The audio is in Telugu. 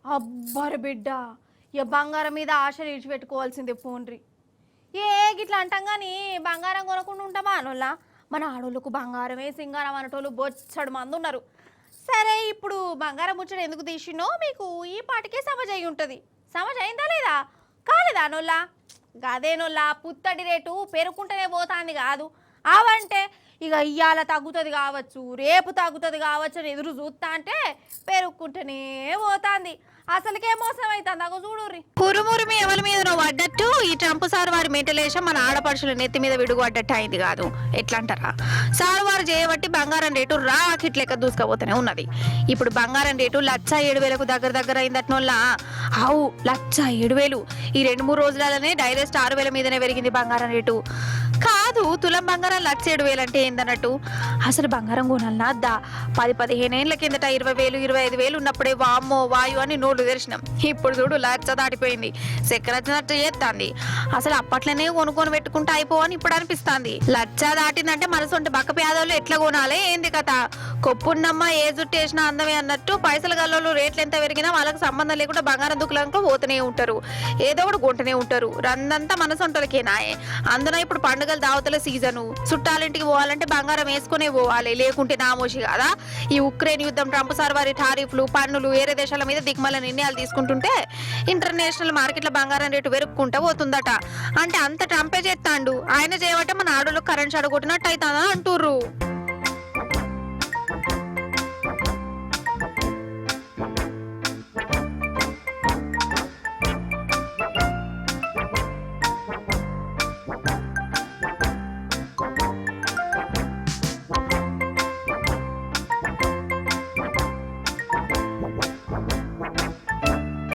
అబ్బరు బిడ్డ ఇక బంగారం మీద ఆశ విడిచిపెట్టుకోవాల్సిందే పోన్రి. ఏ గిట్లా అంటాం కానీ బంగారం కొనకుండా ఉంటామా అనోళ్ళ? మన ఆడోళ్ళకు బంగారమే సింగారం అనేటోళ్ళు బొచ్చడు మంది ఉన్నారు. సరే ఇప్పుడు బంగారం ముచ్చట ఎందుకు తీసినో మీకు ఈ పాటికే సమజ్ అయి ఉంటుంది. సమజ్ అయిందా లేదా? కాలేదా అనోళ్ళ? గదేనోళ్ళ పుత్తడి రేటు పెరుగుకుంటూనే పోతాంది కాదు. అవంటే ఇక ఇయ్యాల తగ్గుతుంది కావచ్చు, రేపు తగ్గుతుంది కావచ్చు అని ఎదురు చూస్తా అంటే పెరుగుకుంటూనే పోతాంది. అసలుకే మోసం అవుతుంది. అగో చూడుర్రి. కురుమురుమి ఎవరి మీద పడ్డట్టు ఈ ట్రంప్ సార్ వారి మెంటలేషం మన ఆడపడుచుల నెత్తి మీద విడుగు పడ్డట్టు అయింది కాదు. ఎట్లా అంటారా? సార్ వారు చేయబట్టి బంగారం రేటు రాకెట్ లెక్క దూసుకపోతూనే ఉన్నది. ఇప్పుడు బంగారం రేటు 1,07,000కు దగ్గర అయిందట్నోళ్ళ. అవు 1,07,000. ఈ 2-3 రోజులనే డైరెక్ట్ 6,000 మీదనే పెరిగింది బంగారం రేటు. కాదు తులం బంగారం 1,07,000 అంటే ఏందన్నట్టు? అసలు బంగారం కొనాలన్నా 10-15 ఏళ్ల కిందట 20,000 25,000 ఉన్నప్పుడే వామ్మో వాయు అని నోళ్ళు తెరిచినాం. ఇప్పుడు చూడు 1,00,000 దాటిపోయింది. చక్కెరచ్చినట్టు చేస్తుంది. అసలు అప్పట్లోనే కొనుక్కొని పెట్టుకుంటే అయిపోవని ఇప్పుడు అనిపిస్తుంది. 1,00,000 దాటిందంటే మనసు ఉంటే బక్క పేదోళ్ళు ఎట్లా కొనాలి ఏంది కథ? కొప్పున్నమ్మ ఏ జుట్టు వేసినా అందమే అన్నట్టు పైసలు గల్లోళ్ళు రేట్లు ఎంత పెరిగినా వాళ్ళకి సంబంధం లేకుండా బంగారం దుక్కులంక పోతూనే ఉంటారు. ఏదో ఒకటి కొంటూనే ఉంటారు. రందంతా మనసొంటలకేనాయే. అందున ఇప్పుడు పండుగలు దావతల సీజను. చుట్టాలింటికి పోవాలంటే బంగారం వేసుకునే పోవాలి, లేకుంటే నామోషి కదా. ఈ ఉక్రెయిన్ యుద్ధం, ట్రంప్ సార్ వారి టారిఫ్లు, పన్నులు, వేరే దేశాల మీద దిగ్మల నిర్ణయాలు తీసుకుంటుంటే ఇంటర్నేషనల్ మార్కెట్ల బంగారం రేటు పెరుగుకుంటా పోతుందట. అంటే అంత ట్రంపే చేస్తాండు. ఆయన చేయబట్టే మన ఆడోళ్ళకి కరెంట్ షాట్ కొట్టినట్టు అవుతుందా అంటుర్రు.